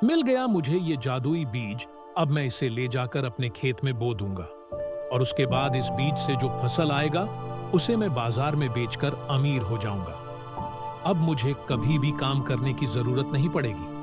मिल गया मुझे ये जादुई बीज। अब मैं इसे ले जाकर अपने खेत में बो दूंगा और उसके बाद इस बीज से जो फसल आएगा उसे मैं बाजार में बेचकर अमीर हो जाऊंगा। अब मुझे कभी भी काम करने की जरूरत नहीं पड़ेगी।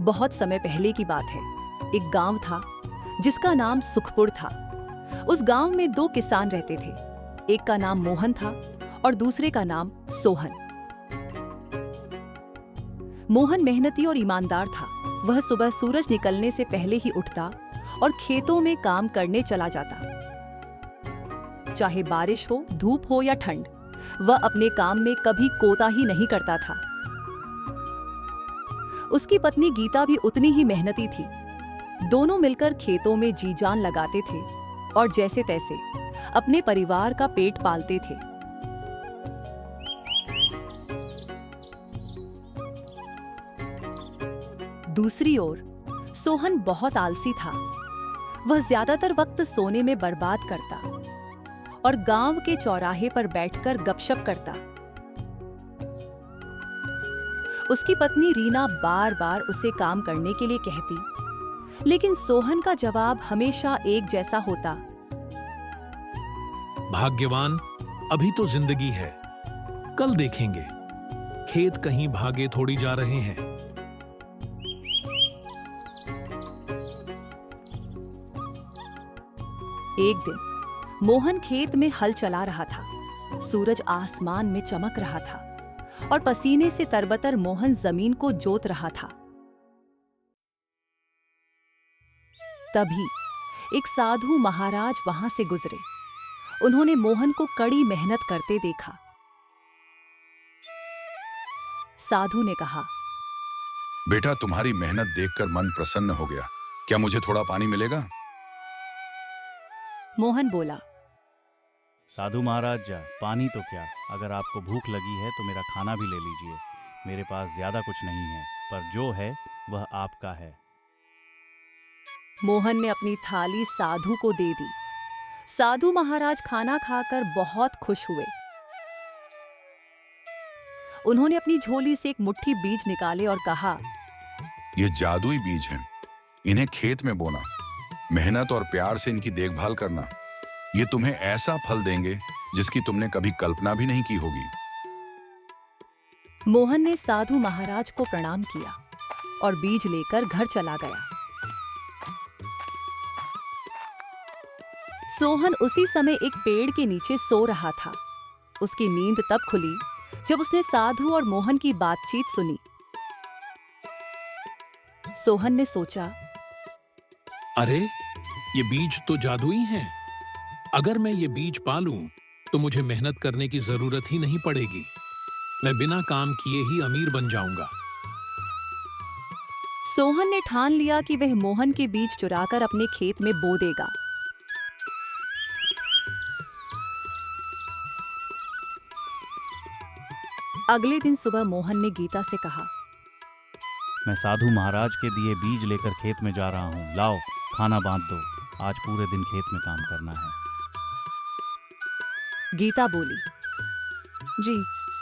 बहुत समय पहले की बात है। एक गांव था जिसका नाम सुखपुर था। उस गांव में दो किसान रहते थे। एक का नाम मोहन था और दूसरे का नाम सोहन। मोहन मेहनती और ईमानदार था। वह सुबह सूरज निकलने से पहले ही उठता और खेतों में काम करने चला जाता। चाहे बारिश हो, धूप हो या ठंड, वह अपने काम में कभी कोताही नहीं करता था। उसकी पत्नी गीता भी उतनी ही मेहनती थी। दोनों मिलकर खेतों में जी जान लगाते थे और जैसे तैसे अपने परिवार का पेट पालते थे। दूसरी ओर सोहन बहुत आलसी था। वह ज्यादातर वक्त सोने में बर्बाद करता और गांव के चौराहे पर बैठकर गपशप करता। उसकी पत्नी रीना बार बार उसे काम करने के लिए कहती, लेकिन सोहन का जवाब हमेशा एक जैसा होता। भाग्यवान, अभी तो जिंदगी है, कल देखेंगे। खेत कहीं भागे थोड़ी जा रहे हैं। एक दिन मोहन खेत में हल चला रहा था। सूरज आसमान में चमक रहा था और पसीने से तरबतर मोहन जमीन को जोत रहा था। तभी एक साधु महाराज वहां से गुजरे। उन्होंने मोहन को कड़ी मेहनत करते देखा। साधु ने कहा, बेटा, तुम्हारी मेहनत देखकर मन प्रसन्न हो गया। क्या मुझे थोड़ा पानी मिलेगा? मोहन बोला, साधु महाराज जा, पानी तो क्या, अगर आपको भूख लगी है तो मेरा खाना भी ले लीजिए। मेरे पास ज्यादा कुछ नहीं है, पर जो है वह आपका है। मोहन ने अपनी थाली साधु को दे दी। साधु महाराज खाना खाकर बहुत खुश हुए। उन्होंने अपनी झोली से एक मुट्ठी बीज निकाले और कहा, ये जादुई बीज हैं। इन्हें खेत में बोना, मेहनत और प्यार से इनकी देखभाल करना। ये तुम्हें ऐसा फल देंगे जिसकी तुमने कभी कल्पना भी नहीं की होगी। मोहन ने साधु महाराज को प्रणाम किया और बीज लेकर घर चला गया। सोहन उसी समय एक पेड़ के नीचे सो रहा था। उसकी नींद तब खुली जब उसने साधु और मोहन की बातचीत सुनी। सोहन ने सोचा, अरे, ये बीज तो जादुई हैं। अगर मैं ये बीज पालूं तो मुझे मेहनत करने की जरूरत ही नहीं पड़ेगी। मैं बिना काम किए ही अमीर बन जाऊंगा। सोहन ने ठान लिया कि वह मोहन के बीज चुराकर अपने खेत में बो देगा। अगले दिन सुबह मोहन ने गीता से कहा, मैं साधु महाराज के दिए बीज लेकर खेत में जा रहा हूँ। लाओ, खाना बांध दो, आज पूरे दिन खेत में काम करना है। गीता बोली, जी,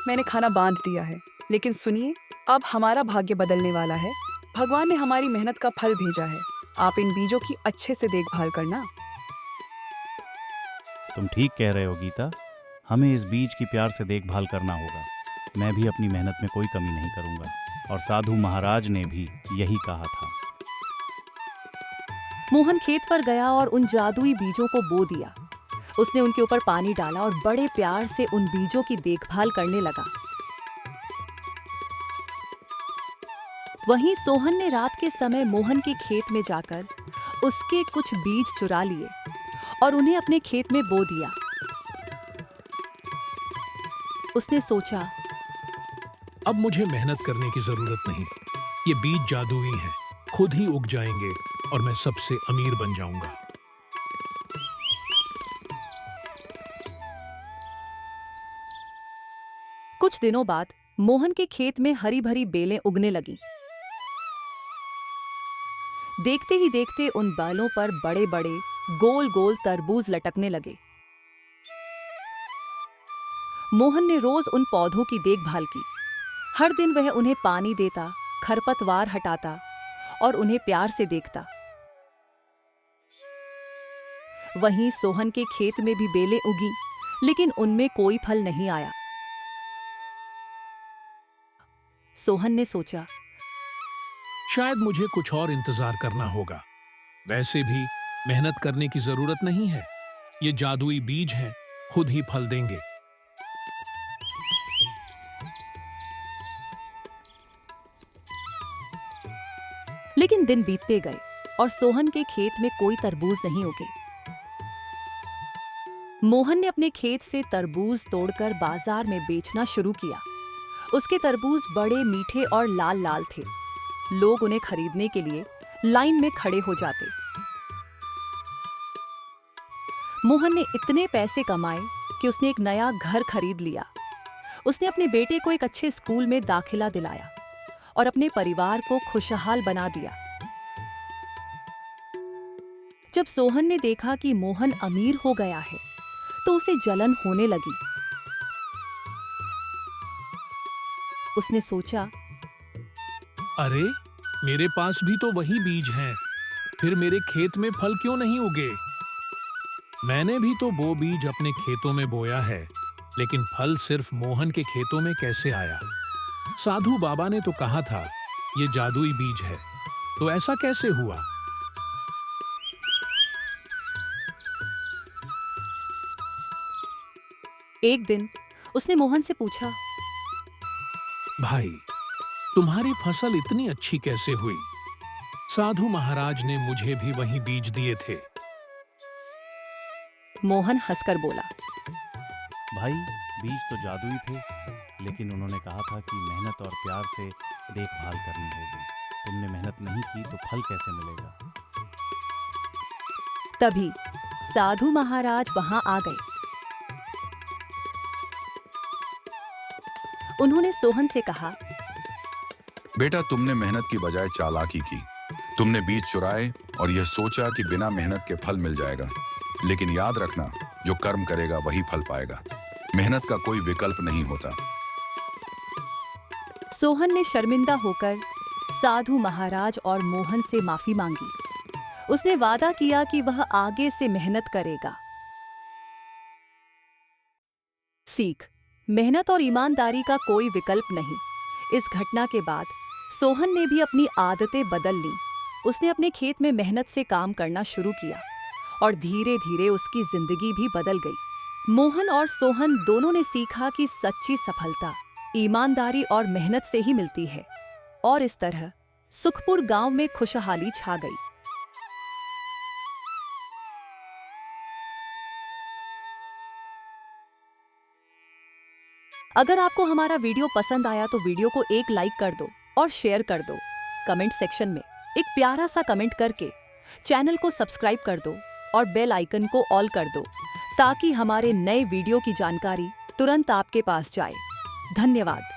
मैंने खाना बांध दिया है, लेकिन सुनिए, अब हमारा भाग्य बदलने वाला है। भगवान ने हमारी मेहनत का फल भेजा है। आप इन बीजों की अच्छे से देखभाल करना। तुम ठीक कह रहे हो गीता, हमें इस बीज की प्यार से देखभाल करना होगा। मैं भी अपनी मेहनत में कोई कमी नहीं करूंगा, और साधु महाराज ने भी यही कहा था। मोहन खेत पर गया और उन जादुई बीजों को बो दिया। उसने उनके ऊपर पानी डाला और बड़े प्यार से उन बीजों की देखभाल करने लगा। वहीं सोहन ने रात के समय मोहन के खेत में जाकर उसके कुछ बीज चुरा लिए और उन्हें अपने खेत में बो दिया। उसने सोचा, अब मुझे मेहनत करने की जरूरत नहीं। ये बीज जादुई हैं, खुद ही उग जाएंगे और मैं सबसे अमीर बन जाऊंगा। कुछ दिनों बाद मोहन के खेत में हरी भरी बेलें उगने लगीं। देखते ही देखते उन बालों पर बड़े बड़े गोल गोल तरबूज लटकने लगे। मोहन ने रोज उन पौधों की देखभाल की। हर दिन वह उन्हें पानी देता, खरपतवार हटाता और उन्हें प्यार से देखता। वहीं सोहन के खेत में भी बेलें उगीं, लेकिन उनमें कोई फल नहीं आया। सोहन ने सोचा, शायद मुझे कुछ और इंतजार करना होगा। वैसे भी मेहनत करने की जरूरत नहीं है। ये जादुई बीज हैं, खुद ही फल देंगे। लेकिन दिन बीतते गए और सोहन के खेत में कोई तरबूज नहीं उगे। मोहन ने अपने खेत से तरबूज तोड़कर बाजार में बेचना शुरू किया। उसके तरबूज बड़े मीठे और लाल लाल थे। लोग उन्हें खरीदने के लिए लाइन में खड़े हो जाते। मोहन ने इतने पैसे कमाए कि उसने एक नया घर खरीद लिया। उसने अपने बेटे को एक अच्छे स्कूल में दाखिला दिलाया और अपने परिवार को खुशहाल बना दिया। जब सोहन ने देखा कि मोहन अमीर हो गया है, तो उसे जलन होने लगी। उसने सोचा, अरे, मेरे पास भी तो वही बीज हैं, फिर मेरे खेत में फल क्यों नहीं उगे? मैंने भी तो वो बीज अपने खेतों में बोया है, लेकिन फल सिर्फ मोहन के खेतों में कैसे आया? साधु बाबा ने तो कहा था, ये जादुई बीज है, तो ऐसा कैसे हुआ? एक दिन उसने मोहन से पूछा, भाई, तुम्हारी फसल इतनी अच्छी कैसे हुई? साधु महाराज ने मुझे भी वही बीज दिए थे। मोहन हंसकर बोला, भाई, बीज तो जादुई थे, लेकिन उन्होंने कहा था कि मेहनत और प्यार से देखभाल करनी होगी। तुमने मेहनत नहीं की तो फल कैसे मिलेगा? तभी साधु महाराज वहां आ गए। उन्होंने सोहन से कहा, बेटा, तुमने मेहनत की बजाय चालाकी की। तुमने बीज चुराए और यह सोचा कि बिना मेहनत के फल मिल जाएगा। लेकिन याद रखना, जो कर्म करेगा वही फल पाएगा। मेहनत का कोई विकल्प नहीं होता। सोहन ने शर्मिंदा होकर साधु महाराज और मोहन से माफी मांगी। उसने वादा किया कि वह आगे से मेहनत करेगा। सीख: मेहनत और ईमानदारी का कोई विकल्प नहीं। इस घटना के बाद सोहन ने भी अपनी आदतें बदल लीं। उसने अपने खेत में मेहनत से काम करना शुरू किया और धीरे धीरे उसकी जिंदगी भी बदल गई। मोहन और सोहन दोनों ने सीखा कि सच्ची सफलता ईमानदारी और मेहनत से ही मिलती है। और इस तरह सुखपुर गांव में खुशहाली छा गई। अगर आपको हमारा वीडियो पसंद आया तो वीडियो को एक लाइक कर दो और शेयर कर दो। कमेंट सेक्शन में एक प्यारा सा कमेंट करके चैनल को सब्सक्राइब कर दो और बेल आइकन को ऑल कर दो, ताकि हमारे नए वीडियो की जानकारी तुरंत आपके पास जाए। धन्यवाद।